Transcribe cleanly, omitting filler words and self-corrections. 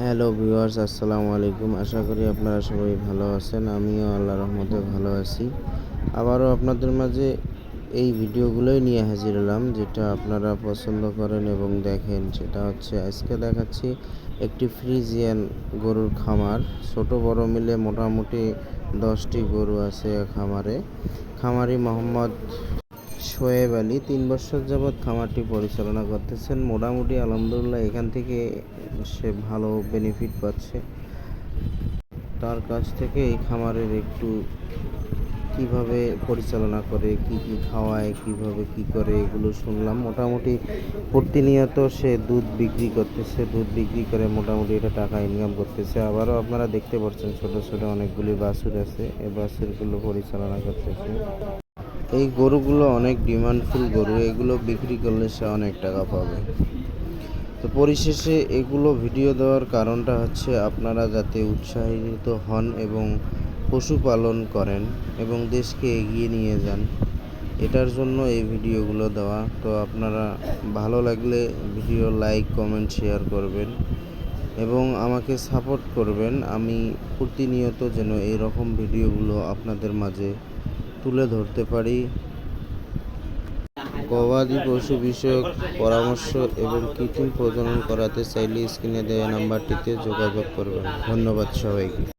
Hello viewers, আসসালামু আলাইকুম। আশা করি আপনারা সবাই ভালো আছেন। আমিও আল্লাহর রহমতে ভালো আছি। আবারও আপনাদের মাঝে এই ভিডিওগুলোই নিয়ে হাজির হলাম, যেটা আপনারা পছন্দ করেন এবং দেখেন। সেটা হচ্ছে আজকে দেখাচ্ছি একটি ফ্রিজিয়ান গরুর খামার। ছোট বড় মিলে মোটামুটি 10টি গরু আছে খামারে। খামারি মোহাম্মদ শোয়েব আলী 3 বছর যাবৎ খামারটি পরিচালনা করতেছেন। মোটামুটি আলহামদুলিল্লাহ এখান থেকে সে ভালো বেনিফিট পাচ্ছে। তার কাছ থেকে এই খামারের একটু কিভাবে পরিচালনা করে, কি কি খাওয়ায়, কিভাবে কি করে, এগুলো শুনলাম। মোটামুটি প্রতিনিয়ত সে দুধ বিক্রি করতেছে, দুধ বিক্রি করে মোটামুটি এটা টাকা ইনকাম করতেছে। আবারও আপনারা দেখতে পাচ্ছেন ছোট ছোট অনেকগুলি বাছুর আছে, এই বাছুরগুলো পরিচালনা করতেছে। এই গরুগুলো অনেক ডিমান্ডফুল গরু, এগুলো বিক্রি করলে সে অনেক টাকা পাবে। তো পরিশেষে এগুলো ভিডিও দেওয়ার কারণটা হচ্ছে আপনারা যাতে উৎসাহিত হন এবং পশুপালন করেন এবং দেশকে এগিয়ে নিয়ে যান, এটার জন্য এই ভিডিওগুলো দেওয়া। তো আপনারা ভালো লাগলে ভিডিও লাইক, কমেন্ট, শেয়ার করবেন এবং আমাকে সাপোর্ট করবেন। আমি প্রতিনিয়ত যেন এই রকম ভিডিওগুলো আপনাদের মাঝে তুলে ধরতে পারি। গবাদি পশু বিষয়ক পরামর্শ এবং কৃত্রিম প্রজনন করাতে চাইলে স্ক্রিনে দেওয়া নাম্বারটিতে যোগাযোগ করবেন। ধন্যবাদ সবাইকে।